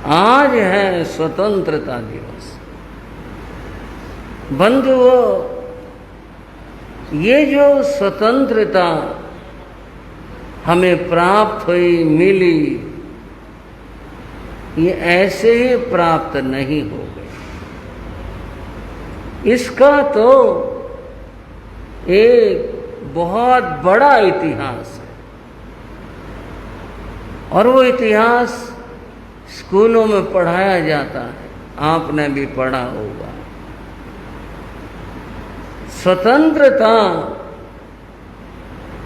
आज है स्वतंत्रता दिवस। बंधुओं, ये जो स्वतंत्रता हमें प्राप्त हुई, मिली, ये ऐसे ही प्राप्त नहीं हो गई। इसका तो एक बहुत बड़ा इतिहास है, और वो इतिहास स्कूलों में पढ़ाया जाता है, आपने भी पढ़ा होगा। स्वतंत्रता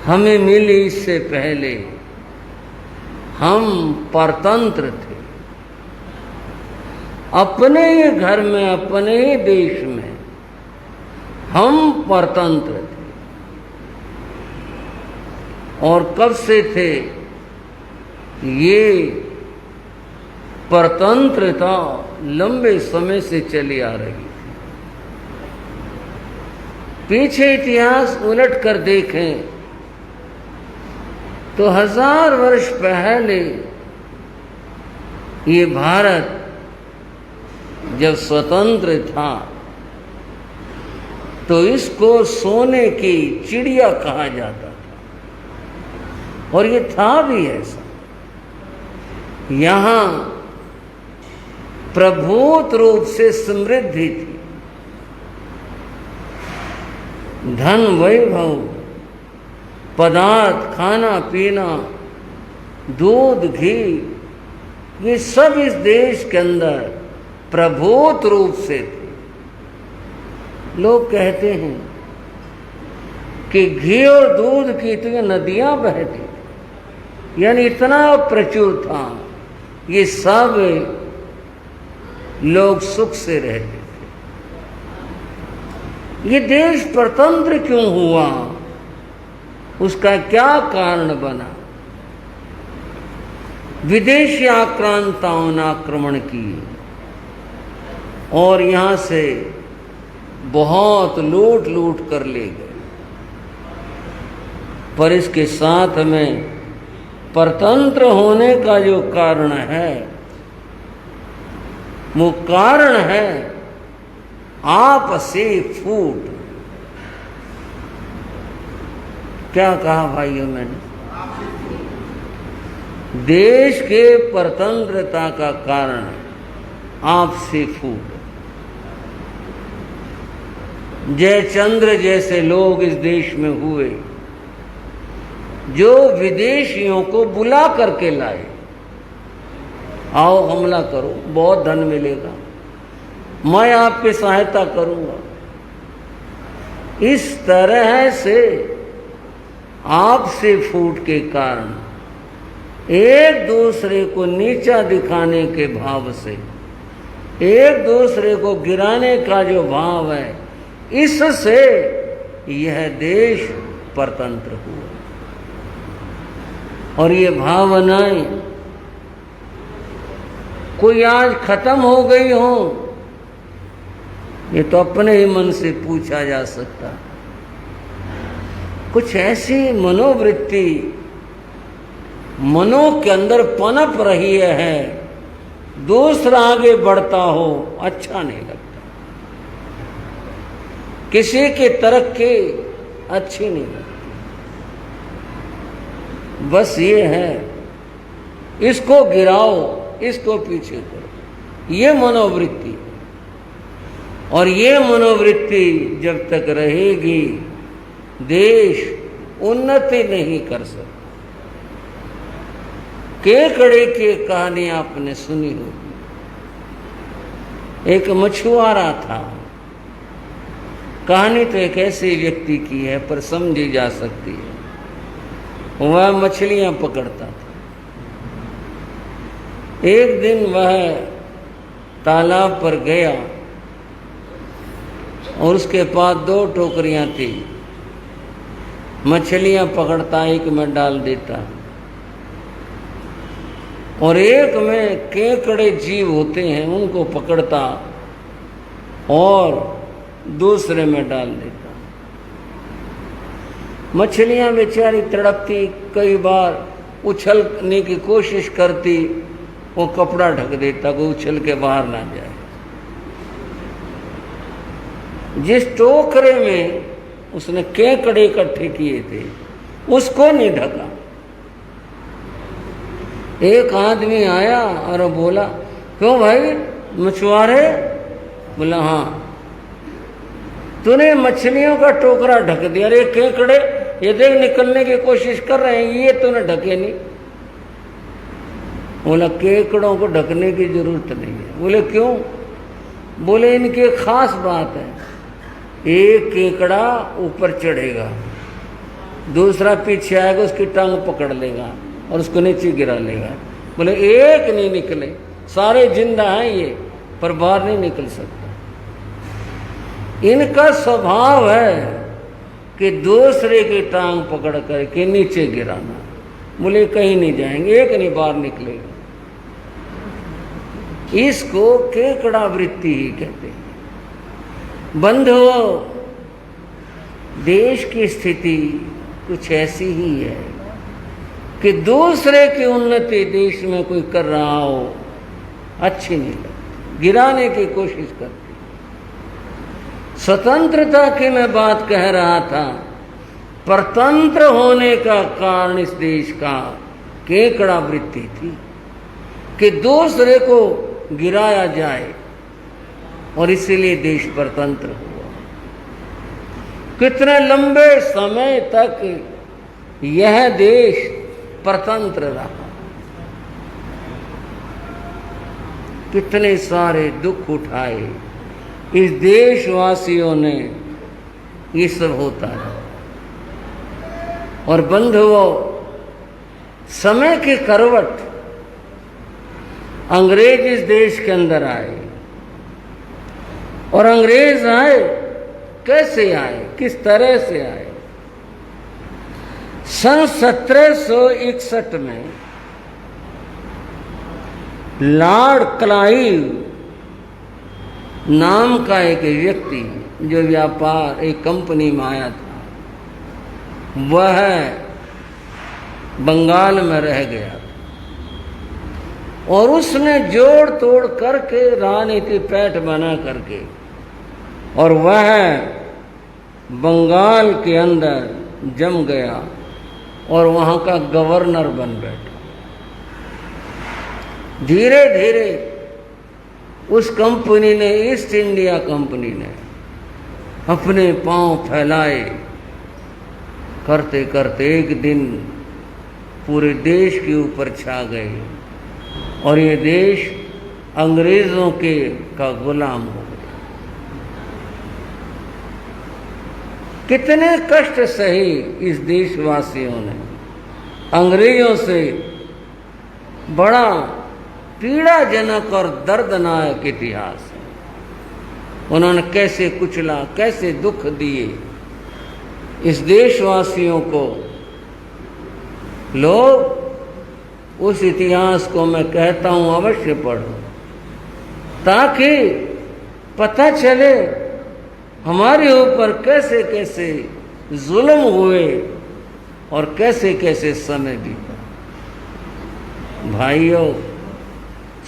हमें मिली, इससे पहले हम परतंत्र थे। अपने ही घर में, अपने ही देश में हम परतंत्र थे। और कब से थे? ये परतंत्रता लंबे समय से चली आ रही थी। पीछे इतिहास उलट कर देखें तो 1000 वर्ष पहले ये भारत जब स्वतंत्र था तो इसको सोने की चिड़िया कहा जाता था, और ये था भी ऐसा। यहाँ प्रभुत रूप से समृद्धि थी, धन वैभव, पदार्थ, खाना पीना, दूध, घी, ये सब इस देश के अंदर प्रभुत रूप से थे। लोग कहते हैं कि घी और दूध की तो नदियां बहती थी, यानी इतना प्रचुर था, ये सब लोग सुख से रहते थे। ये देश परतंत्र क्यों हुआ? उसका क्या कारण बना? विदेशी आक्रांताओं ने आक्रमण किए और यहां से बहुत लूट कर ले गए, पर इसके साथ में परतंत्र होने का जो कारण है, वो कारण है आपसी फूट। क्या कहा भाइयों मैंने? देश के परतंत्रता का कारण आपसी फूट। जयचंद्र जैसे लोग इस देश में हुए जो विदेशियों को बुला करके लाए, आओ हमला करो, बहुत धन मिलेगा, मैं आपकी सहायता करूंगा। इस तरह से आपसे फूट के कारण, एक दूसरे को नीचा दिखाने के भाव से, एक दूसरे को गिराने का जो भाव है, इससे यह देश परतंत्र हुआ। और ये भावनाएं कोई आज खत्म हो गई हो, ये तो अपने ही मन से पूछा जा सकता। कुछ ऐसी मनोवृत्ति मनों के अंदर पनप रही है, दूसरा आगे बढ़ता हो अच्छा नहीं लगता, किसी की तरक्की अच्छी नहीं लगती। बस ये है, इसको गिराओ, इसको पीछे करो, ये मनोवृत्ति। और ये मनोवृत्ति जब तक रहेगी, देश उन्नति नहीं कर सकता। केकड़े की कहानी आपने सुनी होगी। एक मछुआरा था। कहानी तो एक ऐसे व्यक्ति की है, पर समझी जा सकती है। वह मछलियां पकड़ता था। एक दिन वह तालाब पर गया और उसके पास 2 टोकरियां थी। मछलियां पकड़ता, एक में डाल देता, और एक में केकड़े जीव होते हैं, उनको पकड़ता और दूसरे में डाल देता। मछलियां बेचारी तड़पती, कई बार उछलने की कोशिश करती, वो कपड़ा ढक देता, कोई उछल के बाहर ना जाए। जिस टोकरे में उसने केकड़े इकट्ठे किए थे उसको नहीं ढका। एक आदमी आया और बोला, क्यों भाई मछुआरे? बोला हाँ। तूने मछलियों का टोकरा ढक दिया। अरे केकड़े ये देख निकलने की कोशिश कर रहे हैं, ये तूने ढके नहीं। बोला केकड़ों को ढकने की जरूरत नहीं है। बोले क्यों? बोले इनकी एक खास बात है, एक केकड़ा ऊपर चढ़ेगा, दूसरा पीछे आएगा, उसकी टांग पकड़ लेगा और उसको नीचे गिरा लेगा। बोले एक नहीं निकले, सारे जिंदा हैं ये, पर बाहर नहीं निकल सकता। इनका स्वभाव है कि दूसरे की टांग पकड़ करके नीचे गिराना। बोले कहीं नहीं जाएंगे, एक नहीं बाहर निकलेगा। इसको केकड़ा वृत्ति ही कहते हैं। बंधुओं, देश की स्थिति कुछ ऐसी ही है कि दूसरे की उन्नति देश में कोई कर रहा हो अच्छी नहीं लगती, गिराने की कोशिश करती। स्वतंत्रता की मैं बात कह रहा था, परतंत्र होने का कारण इस देश का केकड़ा वृत्ति थी कि दूसरे को गिराया जाए, और इसीलिए देश परतंत्र हुआ। कितने लंबे समय तक यह देश परतंत्र रहा, कितने सारे दुख उठाए इस देशवासियों ने, ये सब होता है। और बंधुओं, समय की करवट अंग्रेज इस देश के अंदर आए, और अंग्रेज आए कैसे आए, किस तरह से आए? सन 1761 में लॉर्ड क्लाइव नाम का एक व्यक्ति जो व्यापार एक कंपनी में आया था, वह बंगाल में रह गया और उसने जोड़ तोड़ करके राजनीति पैठ बना करके, और वह बंगाल के अंदर जम गया और वहाँ का गवर्नर बन बैठा। धीरे धीरे उस कंपनी ने, ईस्ट इंडिया कंपनी ने, अपने पांव फैलाए करते करते एक दिन पूरे देश के ऊपर छा गए और ये देश अंग्रेजों के का गुलाम हो गया। कितने कष्ट सही इस देशवासियों ने। अंग्रेजों से बड़ा पीड़ाजनक और दर्दनाक इतिहास है। उन्होंने कैसे कुचला, कैसे दुख दिए इस देशवासियों को। लोग उस इतिहास को मैं कहता हूँ अवश्य पढ़ो, ताकि पता चले हमारे ऊपर कैसे कैसे जुल्म हुए और कैसे कैसे समय बीता। भाइयों,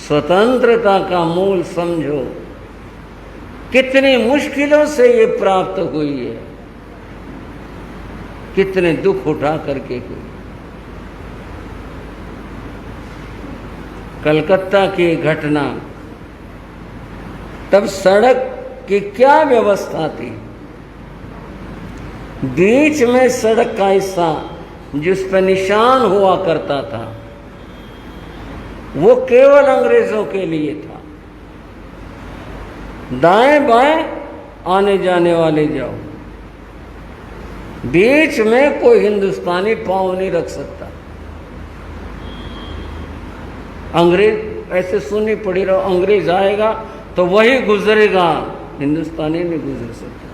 स्वतंत्रता का मूल समझो, कितनी मुश्किलों से ये प्राप्त हुई है, कितने दुख उठा करके हुई। कलकत्ता की घटना, तब सड़क की क्या व्यवस्था थी? बीच में सड़क का हिस्सा जिस पर निशान हुआ करता था वो केवल अंग्रेजों के लिए था। दाएं बाएं आने जाने वाले जाओ, बीच में कोई हिंदुस्तानी पांव नहीं रख सकता। अंग्रेज ऐसे सुननी पड़ी रहो, अंग्रेज आएगा तो वही गुजरेगा, हिंदुस्तानी नहीं गुजर सकता।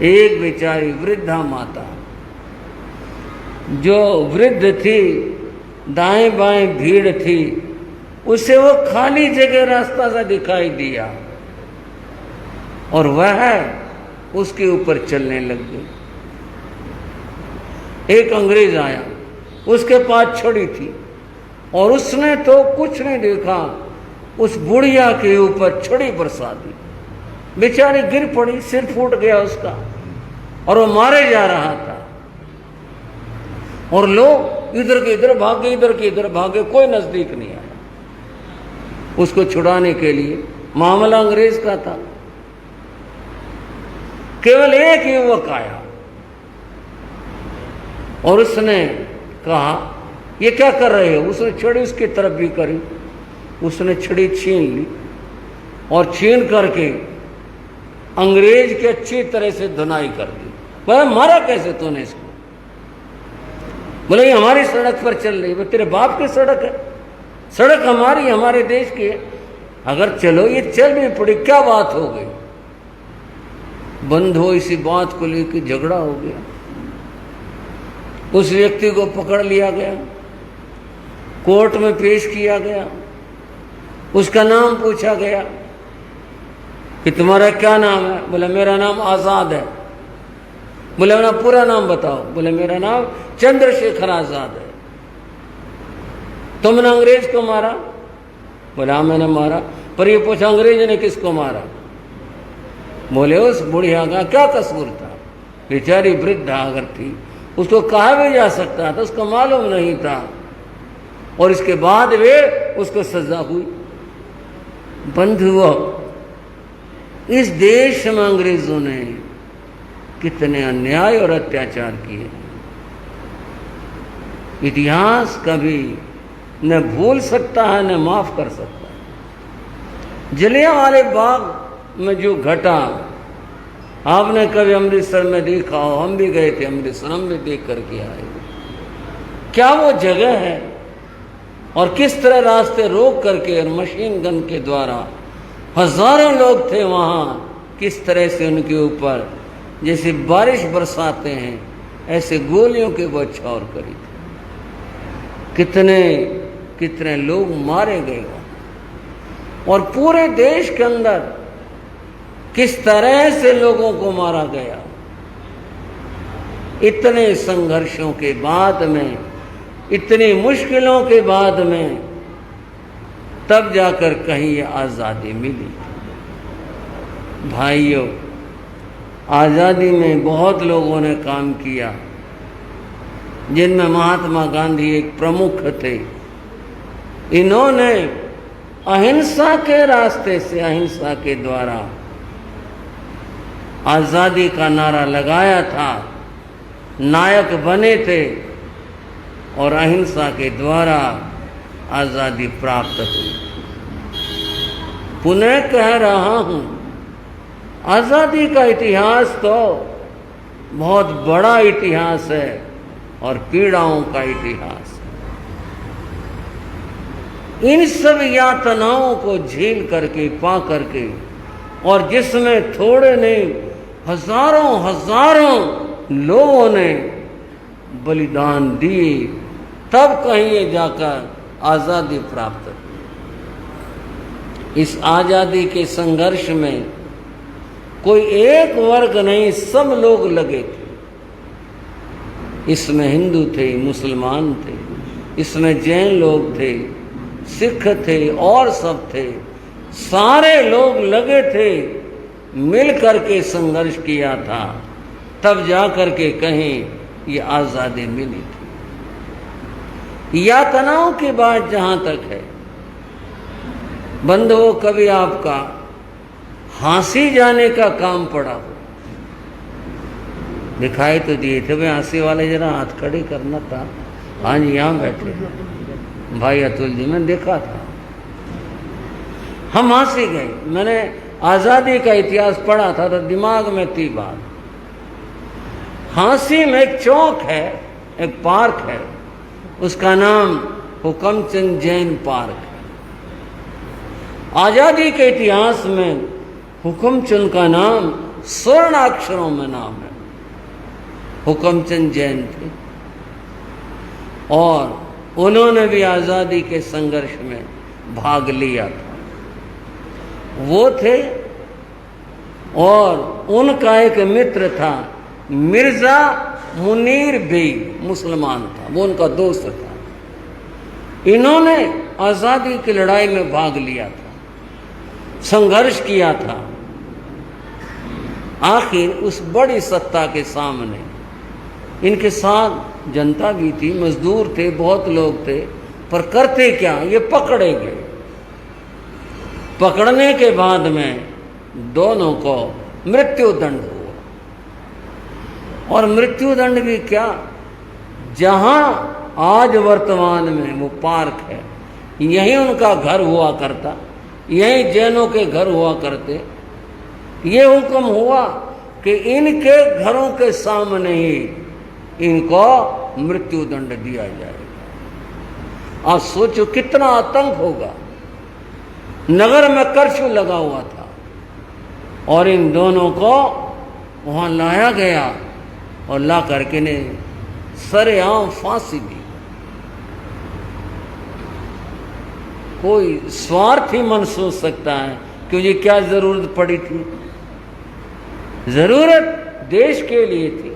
एक बेचारी वृद्धा माता जो वृद्ध थी, दाएं बाएं भीड़ थी, उसे वो खाली जगह रास्ता सा दिखाई दिया और वह उसके ऊपर चलने लग गई। एक अंग्रेज आया, उसके पास छड़ी थी और उसने तो कुछ नहीं देखा, उस बुढ़िया के ऊपर छड़ी बरसा दी। बेचारी गिर पड़ी, सिर फूट गया उसका, और वो मारे जा रहा था। और लोग इधर के इधर भागे, इधर के इधर भागे, कोई नजदीक नहीं आया उसको छुड़ाने के लिए। मामला अंग्रेज का था। केवल एक युवक आया और उसने कहा, ये क्या कर रहे हो? उसने छड़ी उसकी तरफ भी करी, उसने छड़ी छीन ली और छीन करके अंग्रेज की अच्छी तरह से धुनाई कर दी। बोला, मारा कैसे तूने इसको? बोले, ये हमारी सड़क पर चल रही है। तेरे बाप की सड़क है? सड़क हमारी, हमारे देश की है। अगर चलो, ये चल भी पड़ी, क्या बात हो गई? बंद हो, इसी बात को लेकर झगड़ा हो गया। उस व्यक्ति को पकड़ लिया गया, कोर्ट में पेश किया गया, उसका नाम पूछा गया कि तुम्हारा क्या नाम है? बोला, मेरा नाम आज़ाद है। बोले, मेरा पूरा नाम बताओ। बोले, मेरा नाम चंद्रशेखर आज़ाद है। तुमने अंग्रेज को मारा? बोले, हाँ मैंने मारा। पर ये पूछा, अंग्रेज ने किसको मारा? बोले, उस बुढ़िया का क्या कसूर था? बेचारी वृद्धा अगर थी, उसको कहा भी जा सकता था, उसको मालूम नहीं था, और इसके बाद वे उसको सजा हुई। बंधुओं, इस देश में अंग्रेजों ने कितने अन्याय और अत्याचार किए। इतिहास कभी न भूल सकता है न माफ कर सकता है। जलियांवाले बाग में जो घटा, आपने कभी अमृतसर में देखा हो, हम भी गए थे अमृतसर, हम भी देख करके आए। क्या वो जगह है? और किस तरह रास्ते रोक करके और मशीन गन के द्वारा हजारों लोग थे वहाँ, किस तरह से उनके ऊपर जैसे बारिश बरसाते हैं ऐसे गोलियों के बौछार करी थी। कितने कितने लोग मारे गए और पूरे देश के अंदर किस तरह से लोगों को मारा गया। इतने संघर्षों के बाद में, इतनी मुश्किलों के बाद में, तब जाकर कहीं ये आज़ादी मिली। भाइयों, आज़ादी में बहुत लोगों ने काम किया, जिनमें महात्मा गांधी एक प्रमुख थे। इन्होंने अहिंसा के रास्ते से, अहिंसा के द्वारा आज़ादी का नारा लगाया था, नायक बने थे और अहिंसा के द्वारा आज़ादी प्राप्त हुई। पुनः कह रहा हूँ, आज़ादी का इतिहास तो बहुत बड़ा इतिहास है और पीड़ाओं का इतिहास है। इन सब यातनाओं को झेल करके, पा करके, और जिसमें थोड़े नहीं हजारों हजारों लोगों ने बलिदान दिए, तब कहीं ये जाकर आज़ादी प्राप्त हुई। इस आज़ादी के संघर्ष में कोई एक वर्ग नहीं, सब लोग लगे थे। इसमें हिंदू थे, मुसलमान थे, इसमें जैन लोग थे, सिख थे और सब थे। सारे लोग लगे थे, मिल करके संघर्ष किया था, तब जा करके कहीं ये आज़ादी मिली थी। यातनाओं की बात जहाँ तक है, बंधुओं, कभी आपका फांसी जाने का काम पड़ा हो? दिखाई तो दिए थे भाई, फांसी वाले जरा हाथ खड़े करना था। हाँ जी, यहाँ बैठे भाई अतुल जी, मैंने देखा था। हम फांसी गए। मैंने आज़ादी का इतिहास पढ़ा था तो दिमाग में थी बात। फांसी में एक चौक है, एक पार्क है, उसका नाम हुकमचंद जैन पार्क है। आज़ादी के इतिहास में हुकमचंद का नाम स्वर्णाक्षरों में नाम है। हुकमचंद जैन थे और उन्होंने भी आज़ादी के संघर्ष में भाग लिया था। वो थे और उनका एक मित्र था, मिर्ज़ा मुनीर बेग, मुसलमान था, वो उनका दोस्त था। इन्होंने आज़ादी की लड़ाई में भाग लिया था, संघर्ष किया था। आखिर उस बड़ी सत्ता के सामने इनके साथ जनता भी थी, मजदूर थे, बहुत लोग थे, पर करते क्या, ये पकड़े गए। पकड़ने के बाद में दोनों को मृत्युदंड हुआ। और मृत्युदंड भी क्या, जहां आज वर्तमान में वो पार्क है, यहीं उनका घर हुआ करता, यहीं जैनों के घर हुआ करते। ये हुक्म हुआ कि इनके घरों के सामने ही इनको मृत्युदंड दिया जाएगा। आप सोचो कितना आतंक होगा। नगर में कर्फ्यू लगा हुआ था और इन दोनों को वहां लाया गया और ला करके ने सरेआम फांसी दी। कोई स्वार्थी मन सोच सकता है कि मुझे क्या जरूरत पड़ी थी। जरूरत देश के लिए थी,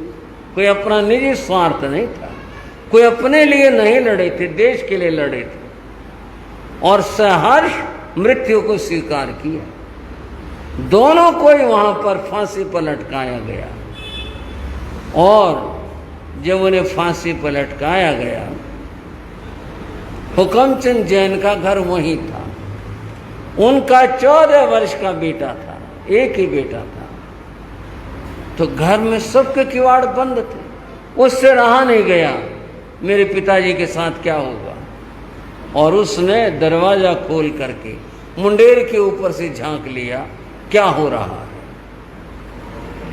कोई अपना निजी स्वार्थ नहीं था, कोई अपने लिए नहीं लड़े थे, देश के लिए लड़े थे और सहर्ष मृत्यु को स्वीकार किया। दोनों को ही वहां पर फांसी पर लटकाया गया और जब उन्हें फांसी पर लटकाया गया, हुकमचंद जैन का घर वहीं था। उनका 14 वर्ष का बेटा था, एक ही बेटा था। तो घर में सबके किवाड़ बंद थे, उससे रहा नहीं गया मेरे पिताजी के साथ क्या होगा। और उसने दरवाजा खोल करके मुंडेर के ऊपर से झांक लिया क्या हो रहा है।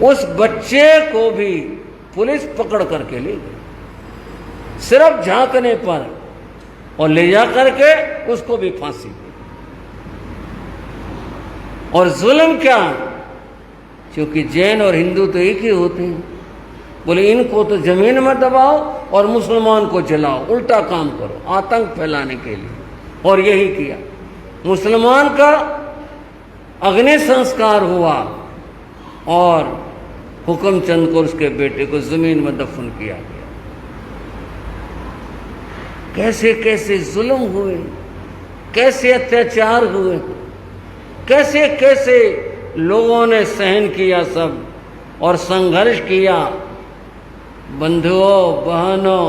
उस बच्चे को भी पुलिस पकड़ करके ले गई, सिर्फ झांकने पर, और ले जा करके उसको भी फांसी दी। और जुल्म क्या, क्योंकि जैन और हिंदू तो एक ही होते हैं, बोले इनको तो जमीन में दबाओ और मुसलमान को जलाओ, उल्टा काम करो आतंक फैलाने के लिए। और यही किया। मुसलमान का अग्नि संस्कार हुआ और हुकमचंद को, उसके बेटे को जमीन में दफन किया गया। कैसे कैसे जुल्म हुए, कैसे अत्याचार हुए, कैसे कैसे लोगों ने सहन किया सब और संघर्ष किया। बंधुओं बहनों,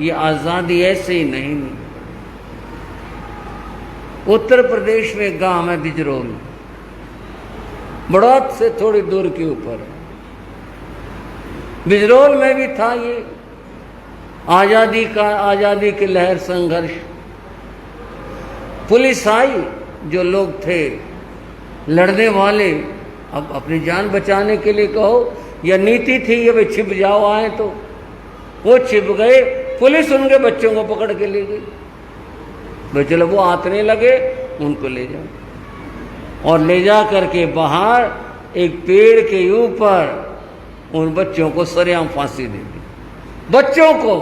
ये आज़ादी ऐसे ही नहीं मिली। उत्तर प्रदेश में गांव है बिजरोल, बड़ौत से थोड़ी दूर के ऊपर। बिजरोल में भी था ये आज़ादी की लहर संघर्ष। पुलिस आई, जो लोग थे लड़ने वाले, अब अपनी जान बचाने के लिए कहो या नीति थी ये भाई छिप जाओ, आए तो वो छिप गए। पुलिस उनके बच्चों को पकड़ के ले गई। भाई चलो वो आतने लगे, उनको ले जाओ और ले जा करके बाहर एक पेड़ के ऊपर उन बच्चों को सरेआम फांसी दे दी, बच्चों को,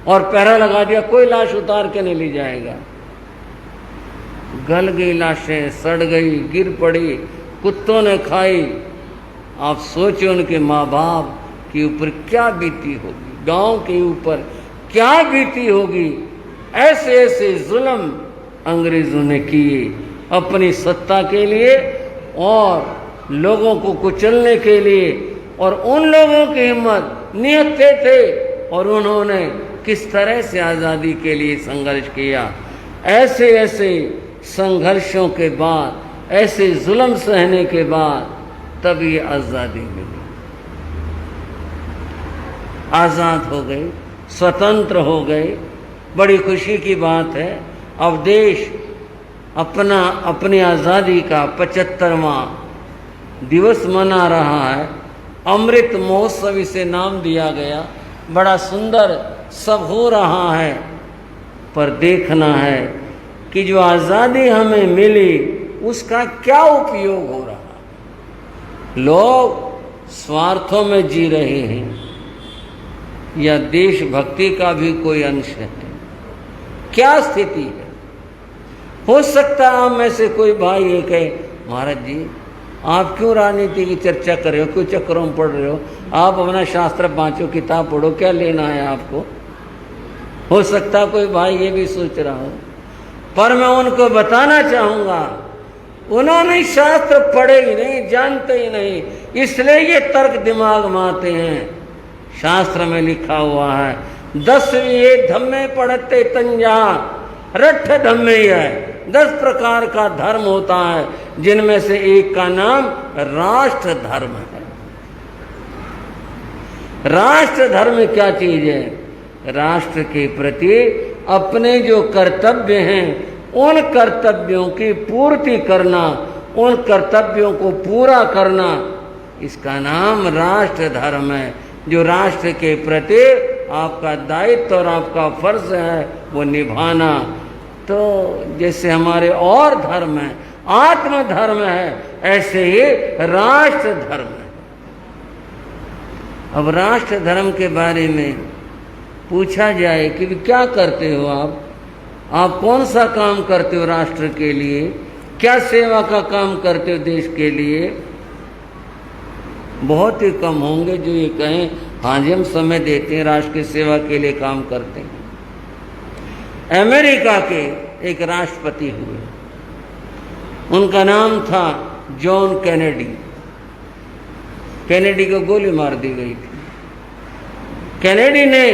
और पहरा लगा दिया कोई लाश उतार के नहीं ले जाएगा। गल गई लाशें, सड़ गई, गिर पड़ी, कुत्तों ने खाई। आप सोचो उनके माँ बाप के ऊपर क्या बीती होगी, गांव के ऊपर क्या बीती होगी। ऐसे ऐसे जुल्म अंग्रेजों ने किए अपनी सत्ता के लिए और लोगों को कुचलने के लिए। और उन लोगों की हिम्मत नियते थे और उन्होंने किस तरह से आज़ादी के लिए संघर्ष किया। ऐसे ऐसे संघर्षों के बाद, ऐसे जुल्म सहने के बाद तब ये आज़ादी मिली। आज़ाद हो गए, स्वतंत्र हो गए, बड़ी खुशी की बात है। अब देश अपनी आज़ादी का 75वां दिवस मना रहा है। अमृत महोत्सव इसे नाम दिया गया। बड़ा सुंदर सब हो रहा है, पर देखना है कि जो आज़ादी हमें मिली उसका क्या उपयोग हो रहा है। लोग स्वार्थों में जी रहे हैं या देशभक्ति का भी कोई अंश है, क्या स्थिति है। हो सकता है आप में से कोई भाई ये कहे, महाराज जी आप क्यों राजनीति की चर्चा कर रहे हो, क्यों चक्करों में पढ़ रहे हो, आप अपना शास्त्र बाँचो, किताब पढ़ो, क्या लेना है आपको। हो सकता कोई भाई ये भी सोच रहा हो, पर मैं उनको बताना चाहूंगा, उन्होंने शास्त्र पढ़े ही नहीं, जानते ही नहीं, इसलिए ये तर्क दिमाग में आते हैं। शास्त्र में लिखा हुआ है 10वीं ये धम्मे पढ़ते तंजा, रट्ठ धम्मे ही है। 10 प्रकार का धर्म होता है, जिनमें से एक का नाम राष्ट्र धर्म है। राष्ट्र धर्म क्या चीज है? राष्ट्र के प्रति अपने जो कर्तव्य हैं, उन कर्तव्यों की पूर्ति करना, उन कर्तव्यों को पूरा करना, इसका नाम राष्ट्र धर्म है। जो राष्ट्र के प्रति आपका दायित्व और आपका फर्ज है वो निभाना। तो जैसे हमारे और धर्म है, आत्म धर्म है, ऐसे ही राष्ट्र धर्म है। अब राष्ट्र धर्म के बारे में पूछा जाए कि क्या करते हो आप कौन सा काम करते हो राष्ट्र के लिए, क्या सेवा का काम करते हो देश के लिए? बहुत ही कम होंगे जो ये कहें हाँ जी हम समय देते हैं, राष्ट्र की सेवा के लिए काम करते हैं। अमेरिका के एक राष्ट्रपति हुए, उनका नाम था जॉन कैनेडी। कैनेडी को गोली मार दी गई थी। कैनेडी ने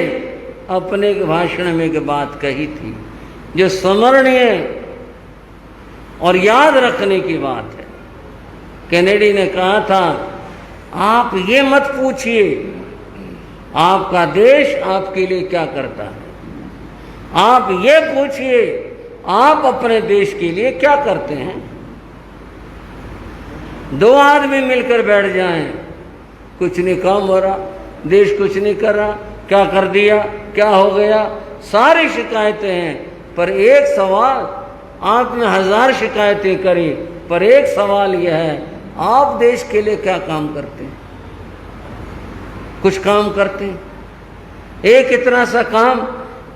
अपने भाषण में एक बात कही थी जो स्मरणीय और याद रखने की बात है। कैनेडी ने कहा था, आप ये मत पूछिए आपका देश आपके लिए क्या करता है, आप ये पूछिए आप अपने देश के लिए क्या करते हैं। 2 आदमी मिलकर बैठ जाएं, कुछ नहीं काम हो रहा, देश कुछ नहीं कर रहा, क्या कर दिया, क्या हो गया, सारी शिकायतें हैं, पर एक सवाल, आपने 1000 शिकायतें करी, पर एक सवाल यह है, आप देश के लिए क्या काम करते हैं? कुछ काम करते हैं? एक इतना सा काम,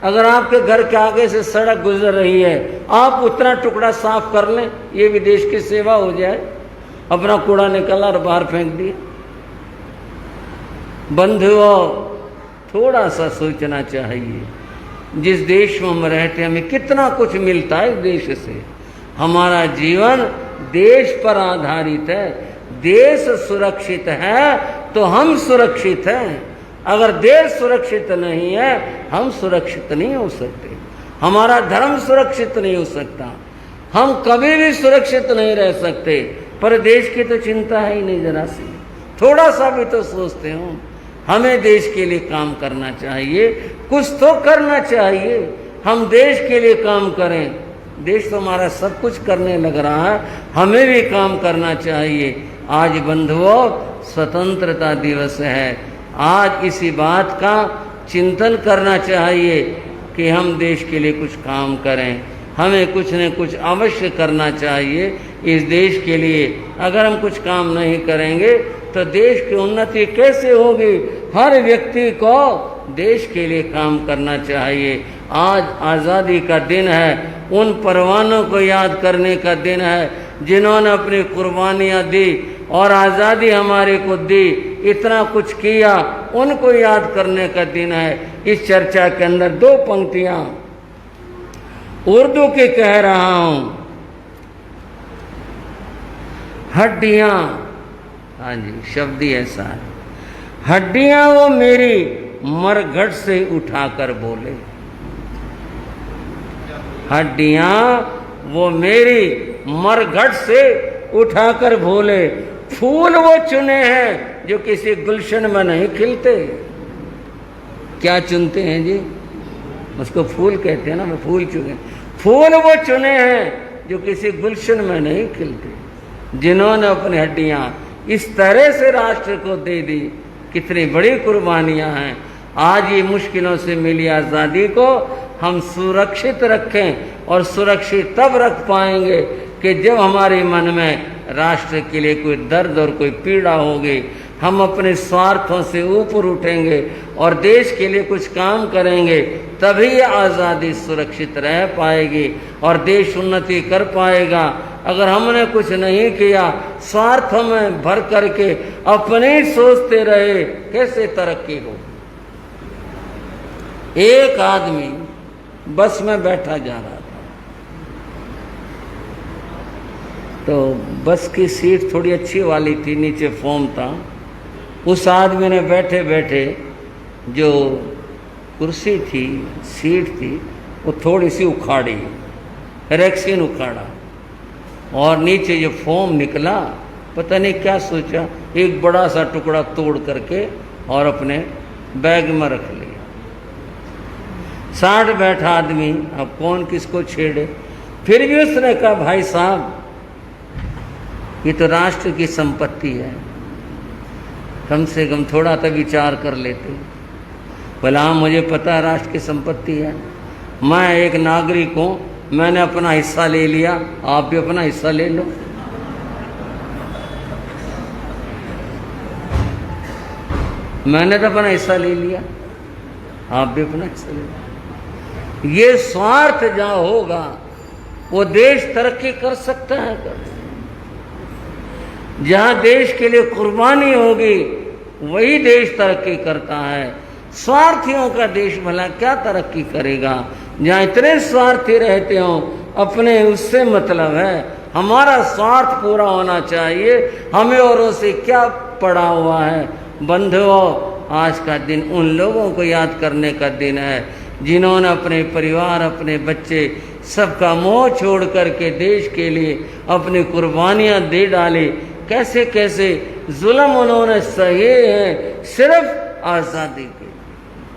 अगर आपके घर के आगे से सड़क गुजर रही है, आप उतना टुकड़ा साफ कर लें, ये भी देश की सेवा हो जाए। अपना कूड़ा निकाला और बाहर फेंक दिया। बंधुओं, थोड़ा सा सोचना चाहिए, जिस देश में हम रहते हैं हमें कितना कुछ मिलता है इस देश से। हमारा जीवन देश पर आधारित है। देश सुरक्षित है तो हम सुरक्षित हैं। अगर देश सुरक्षित नहीं है, हम सुरक्षित नहीं हो सकते। हमारा धर्म सुरक्षित नहीं हो सकता, हम कभी भी सुरक्षित नहीं रह सकते। पर देश की तो चिंता है ही नहीं जरा सी, थोड़ा सा भी तो सोचते हो। हमें देश के लिए काम करना चाहिए, कुछ तो करना चाहिए। हम देश के लिए काम करें, देश तो हमारा सब कुछ करने लग रहा है, हमें भी काम करना चाहिए। आज बंधुओं स्वतंत्रता दिवस है। आज इसी बात का चिंतन करना चाहिए कि हम देश के लिए कुछ काम करें। हमें कुछ न कुछ अवश्य करना चाहिए इस देश के लिए। अगर हम कुछ काम नहीं करेंगे तो देश की उन्नति कैसे होगी? हर व्यक्ति को देश के लिए काम करना चाहिए। आज आज़ादी का दिन है, उन परवानों को याद करने का दिन है जिन्होंने अपनी कुर्बानियाँ दी और आज़ादी हमारे को दी, इतना कुछ किया, उनको याद करने का दिन है। इस चर्चा के अंदर 2 पंक्तियाँ उर्दू की कह रहा हूँ। हड्डियाँ, हाँ जी शब्द ही ऐसा है, हड्डियाँ वो मेरी मरघट से उठाकर बोले। हड्डियाँ वो मेरी मरघट से उठाकर बोले। फूल वो चुने हैं जो किसी गुलशन में नहीं खिलते। क्या चुनते हैं जी? उसको फूल कहते हैं ना, मैं फूल चुने। फूल वो चुने हैं जो किसी गुलशन में नहीं खिलते, जिन्होंने अपनी हड्डियाँ इस तरह से राष्ट्र को दे दी। कितनी बड़ी कुर्बानियाँ हैं। आज ये मुश्किलों से मिली आज़ादी को हम सुरक्षित रखें, और सुरक्षित तब रख पाएंगे कि जब हमारे मन में राष्ट्र के लिए कोई दर्द और कोई पीड़ा होगी। हम अपने स्वार्थों से ऊपर उठेंगे और देश के लिए कुछ काम करेंगे, तभी आज़ादी सुरक्षित रह पाएगी और देश उन्नति कर पाएगा। अगर हमने कुछ नहीं किया, स्वार्थ में भर करके अपने सोचते रहे, कैसे तरक्की हो? एक आदमी बस में बैठा जा रहा था, तो बस की सीट थोड़ी अच्छी वाली थी, नीचे फोम था। उस आदमी ने बैठे बैठे जो कुर्सी थी, सीट थी, वो थोड़ी सी उखाड़ी, रैक्सीन उखाड़ा, और नीचे जो फोम निकला, पता नहीं क्या सोचा, एक बड़ा सा टुकड़ा तोड़ करके और अपने बैग में रख लिया। साथ बैठा आदमी अब कौन किसको छेड़े, फिर भी उसने कहा भाई साहब ये तो राष्ट्र की संपत्ति है, कम से कम थोड़ा तो विचार कर लेते। बोला हाँ मुझे पता है राष्ट्र की संपत्ति है, मैं एक नागरिक हूँ, मैंने अपना हिस्सा ले लिया, आप भी अपना हिस्सा ले लो। मैंने तो अपना हिस्सा ले लिया, आप भी अपना हिस्सा ले लो। ये स्वार्थ जहाँ होगा वो देश तरक्की कर सकता है कर। जहाँ देश के लिए कुर्बानी होगी वही देश तरक्की करता है। स्वार्थियों का देश भला क्या तरक्की करेगा। जहाँ इतने स्वार्थी रहते हो, अपने उससे मतलब है, हमारा स्वार्थ पूरा होना चाहिए, हमें औरों से क्या पड़ा हुआ है। बंधुओं, आज का दिन उन लोगों को याद करने का दिन है जिन्होंने अपने परिवार, अपने बच्चे, सबका मोह छोड़ करके देश के लिए अपनी कुर्बानियाँ दे डाली। कैसे कैसे जुल्म उन्होंने सहे हैं सिर्फ आज़ादी के।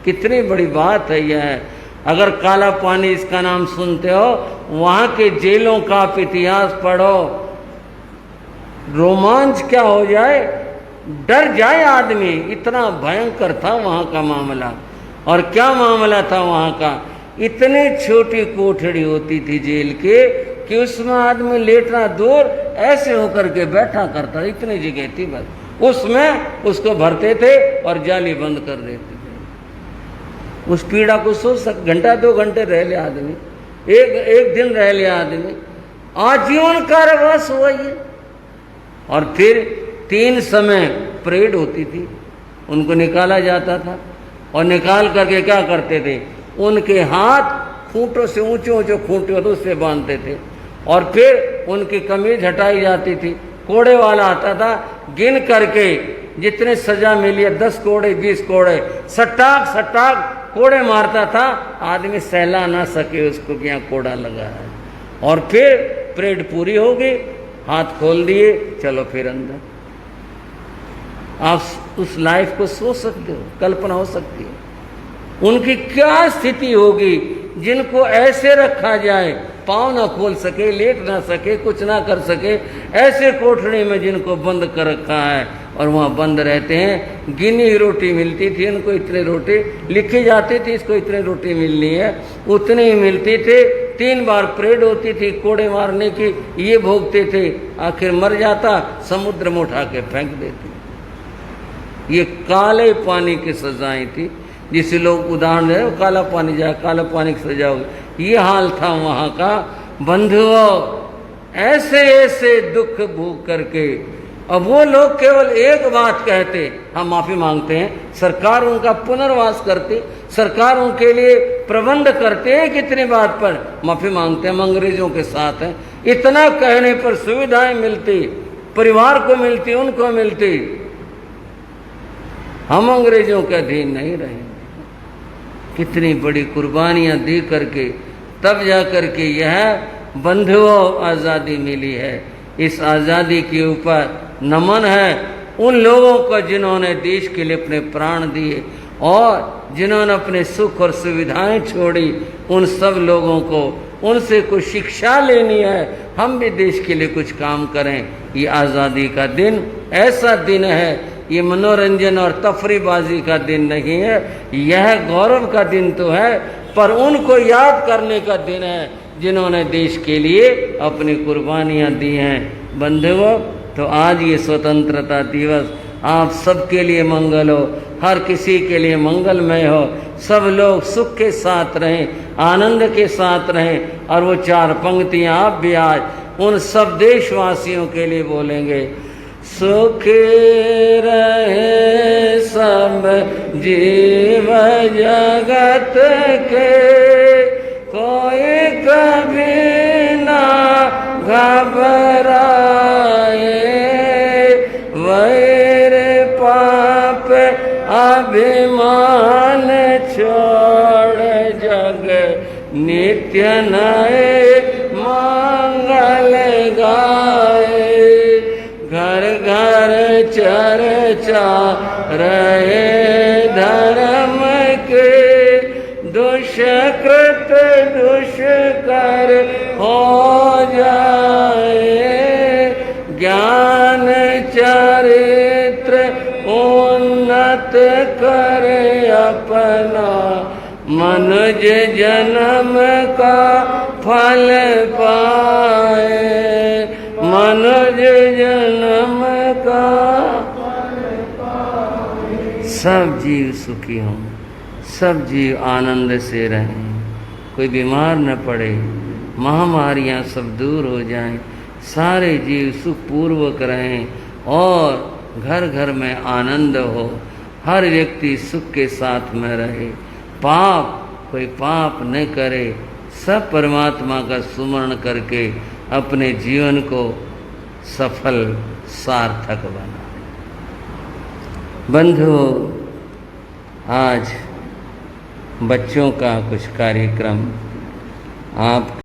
कितनी बड़ी बात है यह। अगर काला पानी इसका नाम सुनते हो, वहाँ के जेलों का आप इतिहास पढ़ो, रोमांच क्या हो जाए, डर जाए आदमी, इतना भयंकर था वहाँ का मामला। और क्या मामला था वहाँ का, इतनी छोटी कोठड़ी होती थी जेल के कि उसमें आदमी लेटना दूर, ऐसे होकर के बैठा करता, इतनी जगह थी बस, उसमें उसको भरते थे और जाली बंद कर देते थे। उस पीड़ा को सोच घंटा 2 घंटे रह लिया आदमी, एक दिन रह लिया आदमी, आजीवन कारावास हुआ ये। और फिर 3 समय परेड होती थी, उनको निकाला जाता था, और निकाल करके क्या करते थे, उनके हाथ खूंटों से ऊंचे ऊंचे खूंटे होते उससे बांधते थे, और फिर उनकी कमीज हटाई जाती थी। कोड़े वाला आता था, गिन करके जितने सजा मिली है, 10 कोड़े 20 कोड़े, सटाक सटाक कोड़े मारता था, आदमी सहला ना सके उसको कि यहाँ कोड़ा लगा है। और फिर परेड पूरी हो गई, हाथ खोल दिए, चलो फिर अंदर। आप उस लाइफ को सोच सकते हो, कल्पना हो सकती है उनकी क्या स्थिति होगी जिनको ऐसे रखा जाए, पाँव ना खोल सके, लेट ना सके, कुछ ना कर सके, ऐसे कोठड़ी में जिनको बंद कर रखा है और वहाँ बंद रहते हैं। गिनी रोटी मिलती थी उनको, इतने रोटी लिखी जाती थी, इसको इतने रोटी मिलनी है, उतनी ही मिलती थे। 3 बार परेड होती थी कोड़े मारने की, ये भोगते थे, आखिर मर जाता, समुद्र में उठा के फेंक देते। ये काले पानी की सजाएं थी, जिसे लोग उदाहरण है, काला पानी जाए, काला पानी की सजा होगी, ये हाल था वहाँ का। बंधुओं, ऐसे ऐसे दुख भोग करके अब वो लोग केवल एक बात कहते, हम माफ़ी मांगते हैं, सरकार उनका पुनर्वास करती, सरकार उनके लिए प्रबंध करते हैं, कितनी बात पर माफ़ी मांगते हैं, हम अंग्रेजों के साथ हैं। इतना कहने पर सुविधाएं मिलती, परिवार को मिलती, उनको मिलती, हम अंग्रेजों के अधीन नहीं रहे। कितनी बड़ी कुर्बानियां दी करके तब जा करके यह बंधुओं आज़ादी मिली है। इस आज़ादी के ऊपर नमन है उन लोगों को जिन्होंने देश के लिए अपने प्राण दिए और जिन्होंने अपने सुख और सुविधाएं छोड़ी। उन सब लोगों को उनसे कुछ शिक्षा लेनी है, हम भी देश के लिए कुछ काम करें। ये आज़ादी का दिन ऐसा दिन है, ये मनोरंजन और तफरीबाजी का दिन नहीं है, यह गौरव का दिन तो है, पर उनको याद करने का दिन है जिन्होंने देश के लिए अपनी कुर्बानियाँ दी हैं। बंधुओं, तो आज ये स्वतंत्रता दिवस आप सबके लिए मंगल हो, हर किसी के लिए मंगलमय हो, सब लोग सुख के साथ रहें, आनंद के साथ रहें। और वो 4 पंक्तियाँ आप भी आज उन सब देशवासियों के लिए बोलेंगे। सुखी रहे सब जीव जगत के, कभी ना घबराए, वैर पाप अभिमान छोड़ जग नित्य नए मंगल गाए। घर घर चर्चा रहे धर्म के, दुष्कृत दुष्कर हो जाए। ज्ञान चरित्र उन्नत करे अपना, मनुज जन्म का फल पाए। मनुज जन्म का सब जीव सुखी हों, सब जीव आनंद से रहें, कोई बीमार न पड़े, महामारियां सब दूर हो जाएं, सारे जीव सुखपूर्वक रहें और घर घर में आनंद हो, हर व्यक्ति सुख के साथ में रहे, कोई पाप न करे, सब परमात्मा का सुमरण करके अपने जीवन को सफल सार्थक बना। बंधुओं, आज बच्चों का कुछ कार्यक्रम आप